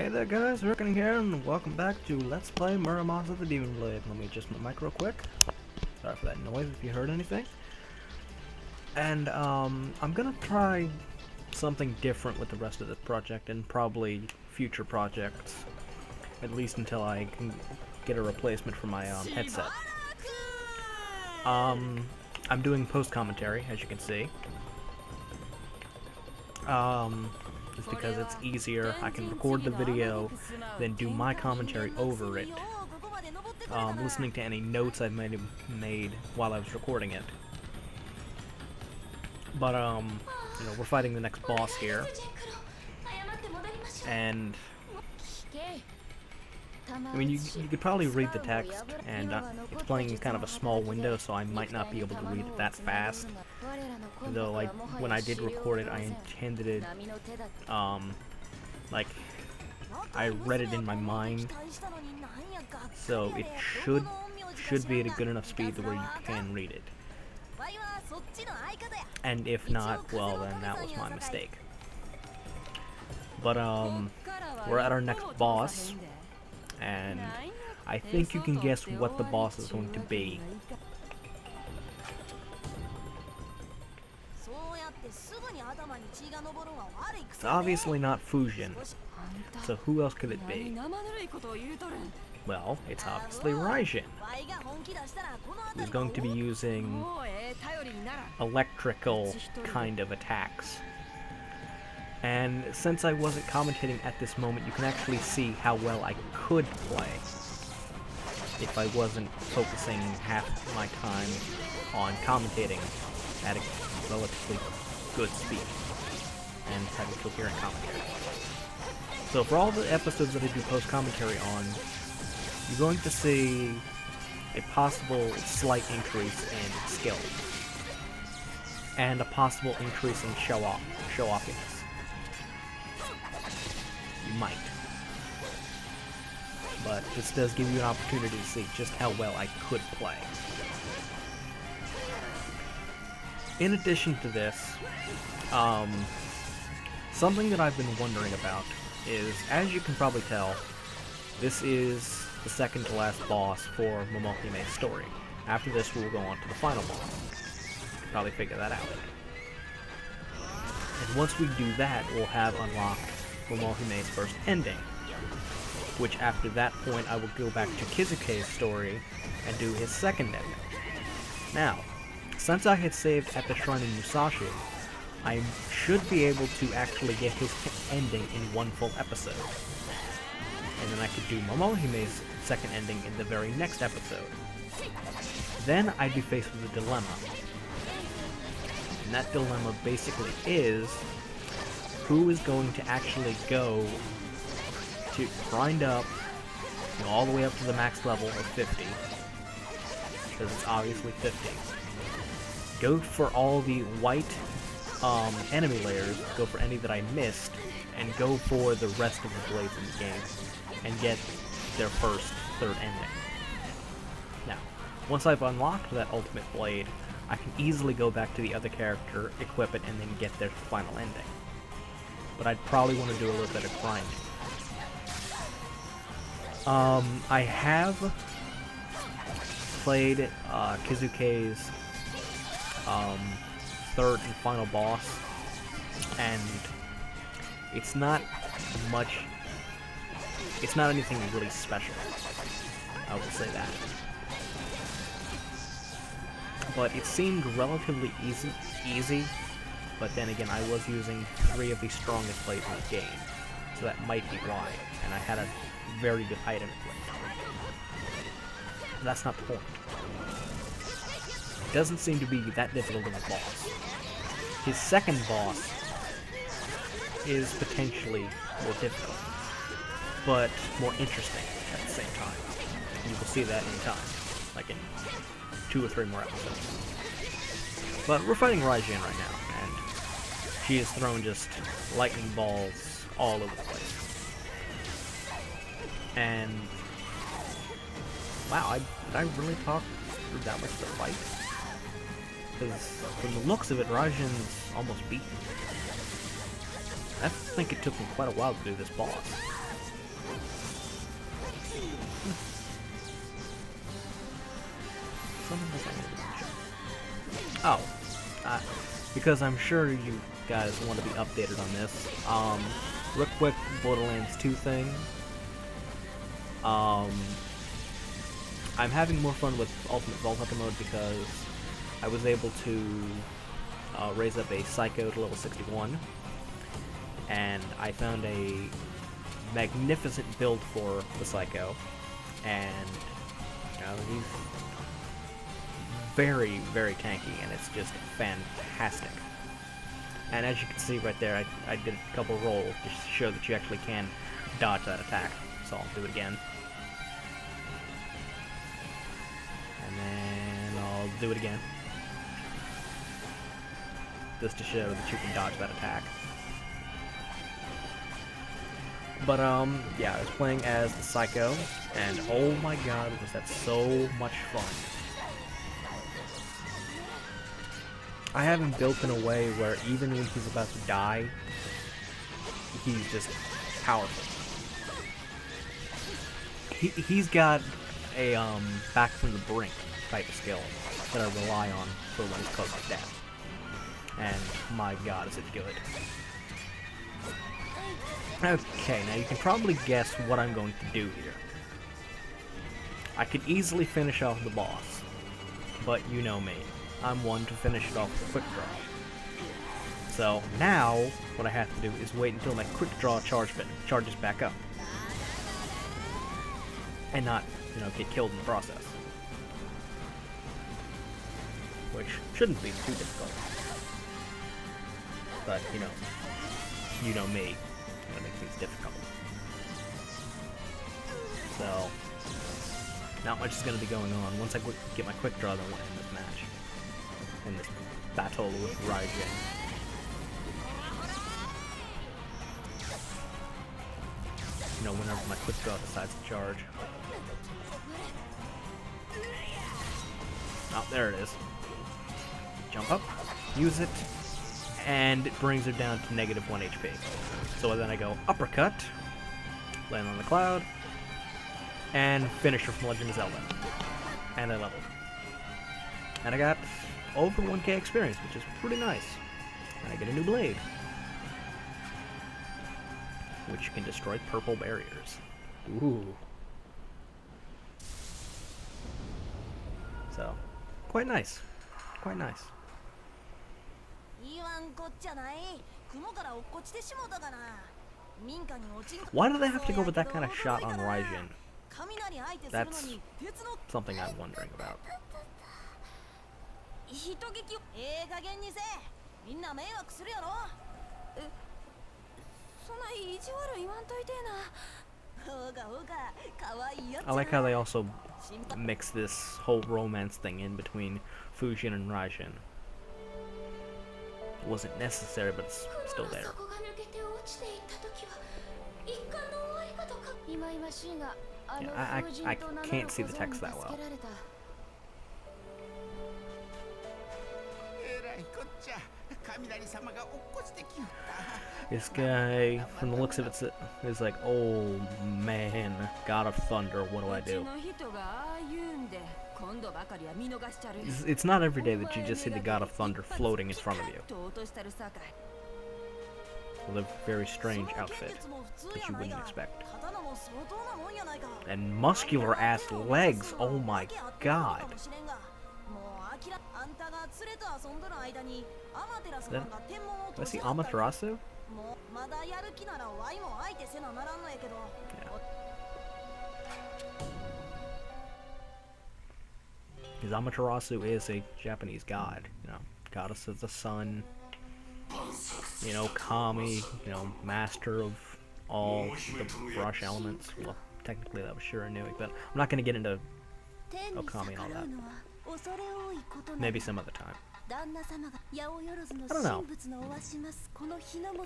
Hey there guys, Reckoning here, and welcome back to Let's Play Muramasa the Demon Blade. Let me adjust my mic real quick. Sorry for that noise if you heard anything. And I'm gonna try something different with the rest of this project and probably future projects. At least until I can get a replacement for my headset. I'm doing post-commentary, as you can see. Just because it's easier. I can record the video, then do my commentary over it, listening to any notes I've made while I was recording it. But, you know, we're fighting the next boss here, and, I mean, you could probably read the text, and it's playing in kind of a small window, so I might not be able to read it that fast. Though, when I did record it, I intended it, like, I read it in my mind, so it should be at a good enough speed to where you can read it. And if not, well, then that was my mistake. But, we're at our next boss, and I think you can guess what the boss is going to be. It's obviously not Fujin, so who else could it be? Well, it's obviously Raijin, who's going to be using electrical kind of attacks. And since I wasn't commentating at this moment, you can actually see how well I could play if I wasn't focusing half my time on commentating at a relatively good speed and having coherent commentary. So for all the episodes that I do post-commentary on, you're going to see a possible slight increase in skill and a possible increase in show-offiness. You might. But this does give you an opportunity to see just how well I could play. In addition to this, something that I've been wondering about is, as you can probably tell, this is the second to last boss for Momohime's story. After this, we'll go on to the final boss. You can probably figure that out. And once we do that, we'll have unlocked Momohime's first ending, which after that point I will go back to Kizuke's story and do his second ending. Now, since I had saved at the Shrine in Musashi, I should be able to actually get his ending in one full episode. And then I could do Momohime's second ending in the very next episode. Then I'd be faced with a dilemma. And that dilemma basically is, who is going to actually go to grind up, you know, all the way up to the max level of 50, because it's obviously 50. Go for all the white enemy layers, go for any that I missed, and go for the rest of the blades in the game, and get their third ending. Now, once I've unlocked that ultimate blade, I can easily go back to the other character, equip it, and then get their final ending. But I'd probably want to do a little bit of grinding. I have played Kizuke's third and final boss, and it's not anything really special, I will say that. But it seemed relatively easy, but then again, I was using 3 of the strongest blades in the game, so that might be why, and I had a very good item equipped. That's not the point. It doesn't seem to be that difficult of a boss. His second boss is potentially more difficult, but more interesting at the same time. You will see that in time, like in 2 or 3 more episodes. But we're fighting Raijin right now, and she is throwing just lightning balls all over the place. And wow, did I really talk through that much of the fight? Because from the looks of it, Raijin's almost beaten. I think it took me quite a while to do this boss. Oh, because I'm sure you guys want to be updated on this. Real quick, Borderlands 2 thing. I'm having more fun with Ultimate Vault Hunter mode because I was able to raise up a Psycho to level 61, and I found a magnificent build for the Psycho, and you know, he's very, very tanky, and it's just fantastic. And as you can see right there, I did a couple rolls just to show that you actually can dodge that attack. So I'll do it again. And then I'll do it again. Just to show that you can dodge that attack. But, yeah, I was playing as the Psycho, and oh my god, was that so much fun. I have him built in a way where even when he's about to die, he's just powerful. He's got a, back from the brink type of skill that I rely on for when he's close to death. And my god, is it good. Okay, now you can probably guess what I'm going to do here. I could easily finish off the boss, but you know me. I'm one to finish it off with a quick draw. So now, what I have to do is wait until my quick draw charge button charges back up. And not, you know, get killed in the process. Which shouldn't be too difficult. But, you know me. That makes things difficult. So, not much is going to be going on. Once I get my quick draw, then we'll end this match. In this battle with Raijin. You know, whenever my quick draw decides to charge. Oh, there it is. Jump up, use it, and it brings her down to negative 1 HP. So then I go uppercut, land on the cloud, and finish her from Legend of Zelda. And I leveled. And I got over 1k experience, which is pretty nice. And I get a new blade, which can destroy purple barriers. Ooh. So, quite nice. Quite nice. Why do they have to go with that kind of shot on Raijin? That's something I'm wondering about. I like how they also mix this whole romance thing in between Fujin and Raijin. It wasn't necessary, but it's still there. Yeah, I can't see the text that well. This guy, from the looks of it, is like, oh man, God of Thunder, what do I do? It's not every day that you just see the God of Thunder floating in front of you. With a very strange outfit that you wouldn't expect. And muscular ass legs, oh my god. Do I see Amaterasu? Because Amaterasu is a Japanese god, you know, goddess of the sun, you know, Kami, you know, master of all the brush elements. Well, technically that was Shiranui, but I'm not going to get into Okami and all that. Maybe some other time. I don't know.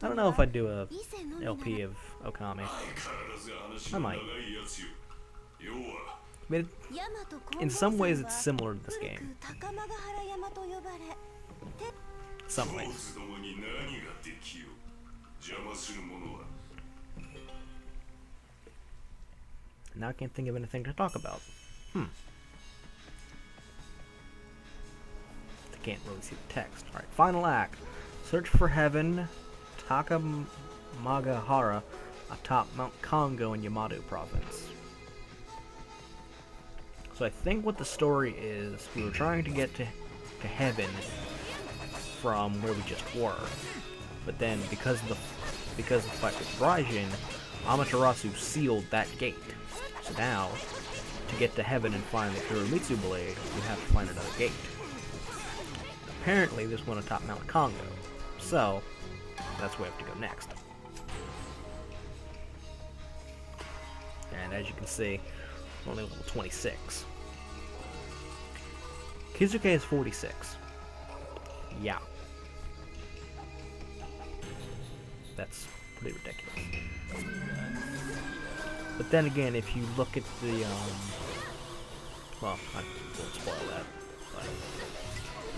I don't know if I'd do a LP of Okami. I might. I mean, in some ways it's similar to this game. Some ways. Now I can't think of anything to talk about. I can't really see the text. Alright, final act. Search for heaven, Takamagahara, atop Mount Kongo in Yamato province. So I think what the story is, we were trying to get to heaven from where we just were. But then, because of the fight with Raijin, Amaterasu sealed that gate. So now, to get to heaven and find the Kuromitsu blade, you have to find another gate. Apparently, there's one atop Mount Kongo. So, that's where we have to go next. And as you can see, we're only level 26. Kizuke is 46. Yeah. That's pretty ridiculous. But then again, if you look at the, well, I won't spoil that, but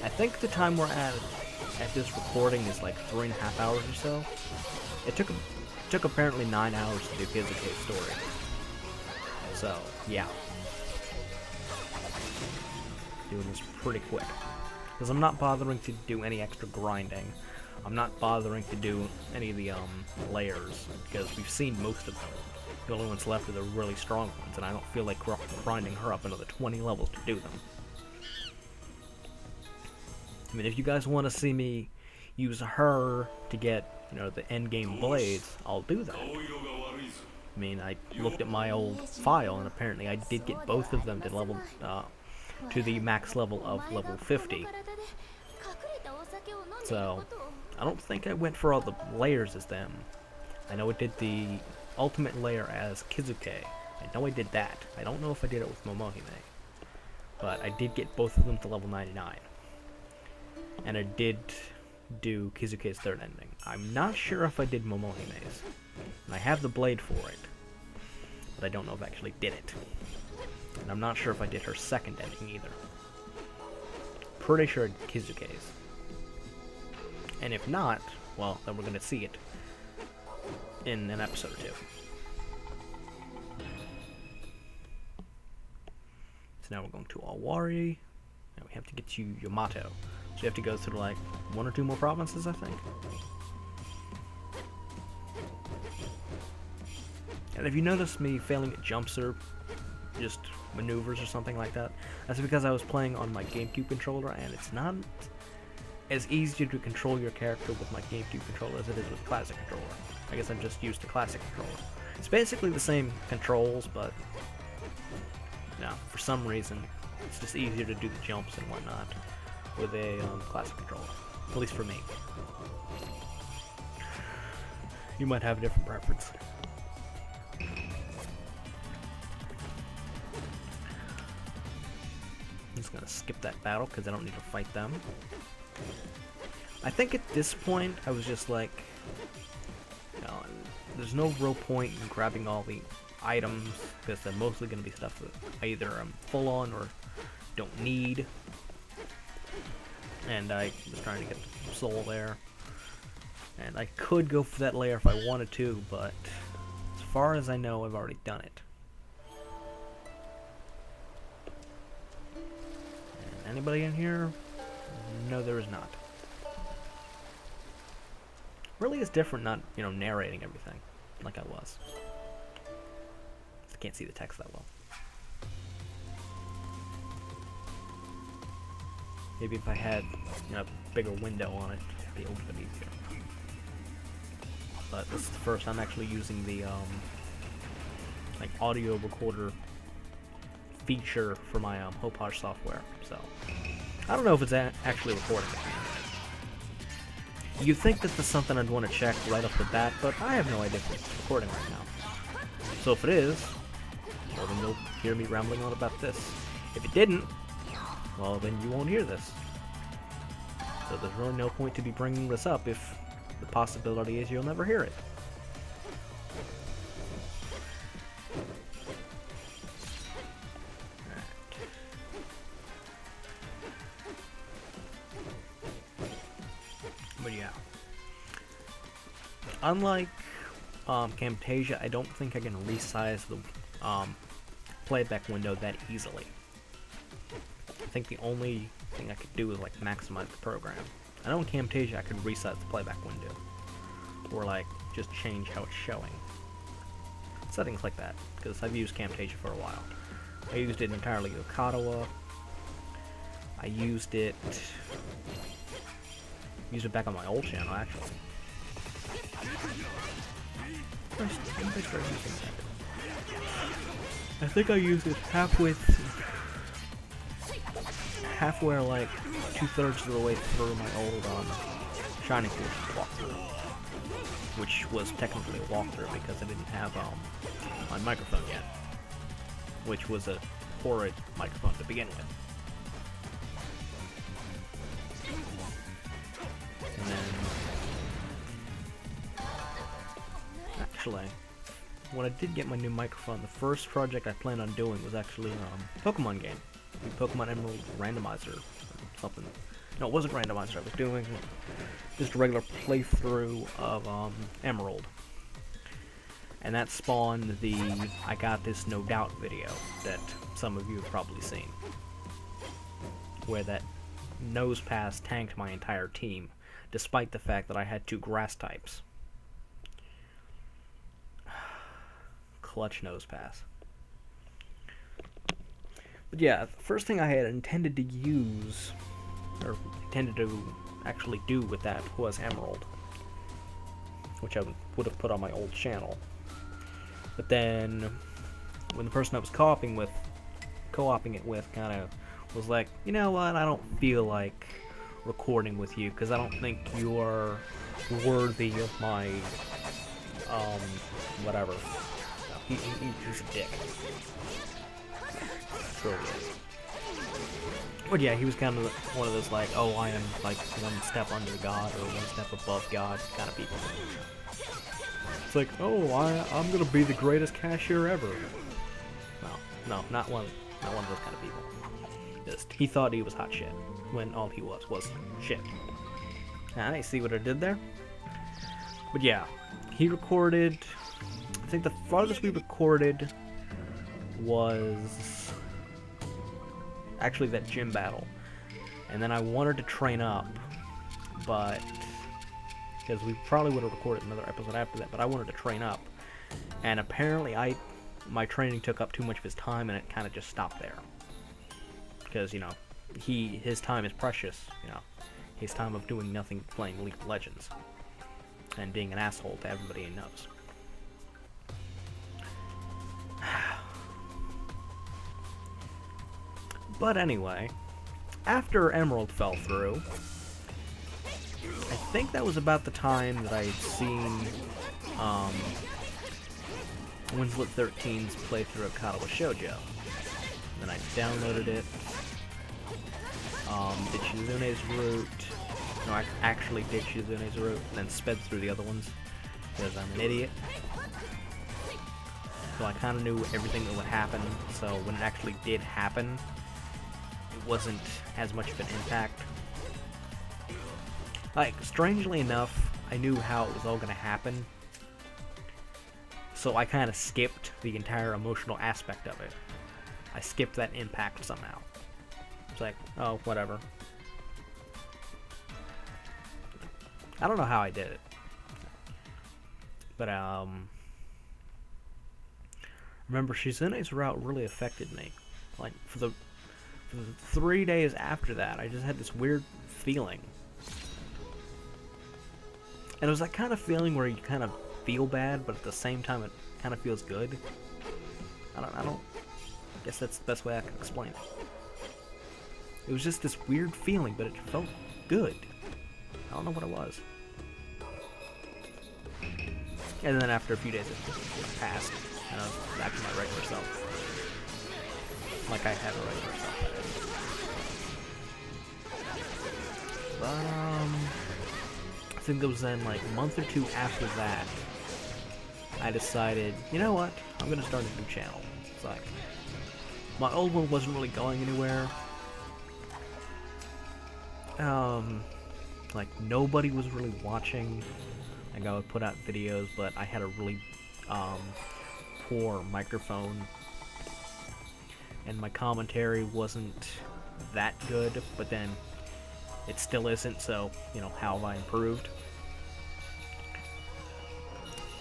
I think the time we're at this recording is like 3.5 hours or so. It took apparently 9 hours to do Kizuke's story. So, yeah. Doing this pretty quick. Because I'm not bothering to do any extra grinding. I'm not bothering to do any of the layers, because we've seen most of them. The only ones left are the really strong ones, and I don't feel like grinding her up another 20 levels to do them. I mean, if you guys want to see me use her to get, you know, the endgame blades, I'll do that. I mean, I looked at my old file, and apparently I did get both of them to level, to the max level of level 50. So, I don't think I went for all the layers as them. I know I did the ultimate layer as Kizuke. I know I did that. I don't know if I did it with Momohime. But I did get both of them to level 99. And I did do Kizuke's third ending. I'm not sure if I did Momohime's. And I have the blade for it. But I don't know if I actually did it. And I'm not sure if I did her second ending either. Pretty sure I did Kizuke's. And if not, well, then we're going to see it in an episode or two. So now we're going to Awari, and we have to get to Yamato. So you have to go through like 1 or 2 more provinces, I think. And if you notice me failing at jumps or just maneuvers or something like that, that's because I was playing on my GameCube controller, and it's not as easy to control your character with my GameCube controller as it is with classic controller. I guess I'm just used to classic controller. It's basically the same controls, but you know, for some reason, it's just easier to do the jumps and whatnot with a classic controller. At least for me. You might have a different preference. I'm just gonna skip that battle because I don't need to fight them. I think at this point, I was just like, you know, there's no real point in grabbing all the items, because they're mostly going to be stuff that I either am full on or don't need. And I was trying to get the soul there. And I could go for that layer if I wanted to, but as far as I know, I've already done it. And anybody in here? No, there is not. Really is different not, you know, narrating everything like I was. I can't see the text that well. Maybe if I had, you know, a bigger window on it, it'd be a little bit easier. But this is the first I'm actually using the, like, audio recorder feature for my, Hopage software, so I don't know if it's actually recording it. You'd think that that's something I'd want to check right off the bat, but I have no idea if it's recording right now. So if it is, well then you'll hear me rambling on about this. If it didn't, well then you won't hear this. So there's really no point to be bringing this up if the possibility is you'll never hear it. But yeah, unlike Camtasia, I don't think I can resize playback window that easily. I think the only thing I could do was like maximize the program. I know in Camtasia I could reset the playback window, or like just change how it's showing. Settings like that, because I've used Camtasia for a while. I used it entirely with Katawa. I used it back on my old channel actually. I think I used it halfway, like 2/3 of the way through my old Shining Force walkthrough, which was technically a walkthrough because I didn't have my microphone yet, which was a horrid microphone to begin with. And then, actually, when I did get my new microphone, the first project I planned on doing was actually a Pokemon game. The Pokemon Emerald Randomizer or something. No, it wasn't Randomizer. I was doing just a regular playthrough of Emerald. And that spawned the I Got This No Doubt video that some of you have probably seen. Where that Nose Pass tanked my entire team, despite the fact that I had 2 grass types. Clutch Nose Pass. But yeah, the first thing I had intended to use, or intended to actually do with that, was Emerald, which I would have put on my old channel. But then, when the person I was co-oping it with kind of was like, you know what, I don't feel like recording with you, because I don't think you're worthy of my, whatever. No, he's a dick. Really is. But yeah, he was kind of one of those like, oh, I am like 1 step under God or 1 step above God kind of people. It's like, oh, I'm gonna be the greatest cashier ever. No, not one of those kind of people. Just he thought he was hot shit when all he was shit. And I see what I did there. But yeah, he recorded. I think the farthest we recorded was actually that gym battle, and then I wanted to train up, but because we probably would have recorded another episode after that, but I wanted to train up, and apparently my training took up too much of his time, and it kind of just stopped there, because, you know, his time is precious, you know, his time of doing nothing, playing League of Legends, and being an asshole to everybody he knows. But anyway, after Emerald fell through, I think that was about the time that I had seen Winslet 13's playthrough of Katawa Shoujo. Then I downloaded it, did Shizune's route, no, I actually did Shizune's route, and then sped through the other ones, because I'm an idiot. So I kind of knew everything that would happen, so when it actually did happen, it wasn't as much of an impact. Like, strangely enough, I knew how it was all going to happen, so I kind of skipped the entire emotional aspect of it. I skipped that impact somehow. It's like, oh, whatever. I don't know how I did it. But, remember, Shizune's route really affected me. Like, for the 3 days after that, I just had this weird feeling. And it was that kind of feeling where you kind of feel bad, but at the same time it kind of feels good. I guess that's the best way I can explain it. It was just this weird feeling, but it felt good. I don't know what it was. And then after a few days it passed, and I was back to my regular self. Like I have a regular self. But, I think it was then like a month or 2 after that, I decided, you know what, I'm gonna start a new channel. It's like, my old one wasn't really going anywhere. Like, nobody was really watching. Like, I would put out videos, but I had a really, poor microphone, and my commentary wasn't that good, but then it still isn't, so, you know, how have I improved?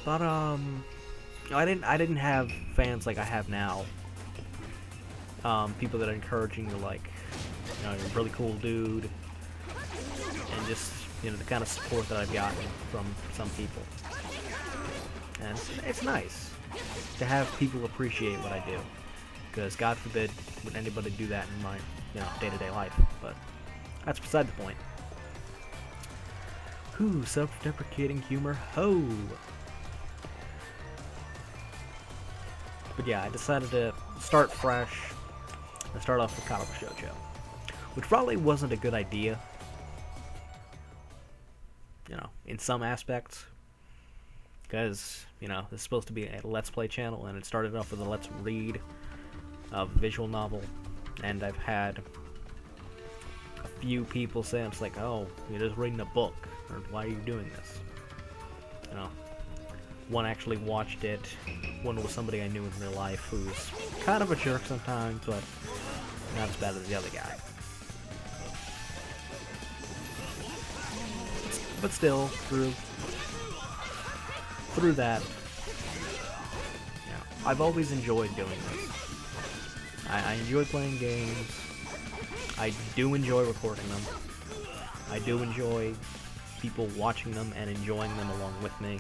But, I didn't have fans like I have now. People that are encouraging you, like, you know, you're a really cool dude, and just, you know, the kind of support that I've gotten from some people. And it's nice to have people appreciate what I do, because God forbid would anybody do that in my, you know, day-to-day life, but that's beside the point. Whew, self-deprecating humor, ho! But yeah, I decided to start fresh and start off with Comic Shoujo, which probably wasn't a good idea, you know, in some aspects, because, you know, this is supposed to be a Let's Play channel, and it started off with a Let's Read of a visual novel, and I've had a few people say, it's like, oh, you're just reading a book, or why are you doing this? You know, one actually watched it. One was somebody I knew in real life who's kind of a jerk sometimes, but not as bad as the other guy. But still, through that, you know, I've always enjoyed doing this. I enjoy playing games. I do enjoy recording them. I do enjoy people watching them and enjoying them along with me.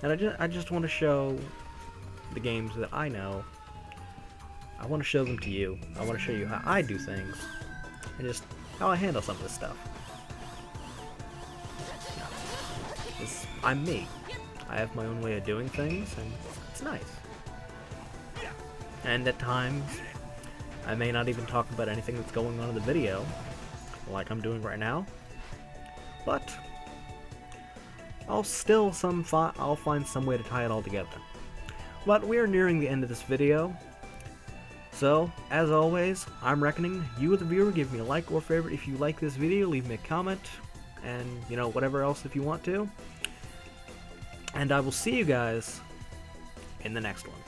And I just want to show the games that I know. I want to show them to you. I want to show you how I do things, and just how I handle some of this stuff. You know, I'm me. I have my own way of doing things, and it's nice. And at times, I may not even talk about anything that's going on in the video, like I'm doing right now, but I'll find some way to tie it all together. But we are nearing the end of this video, so as always, I'm reckoning you, the viewer, give me a like or favorite if you like this video, leave me a comment, and, you know, whatever else if you want to. And I will see you guys in the next one.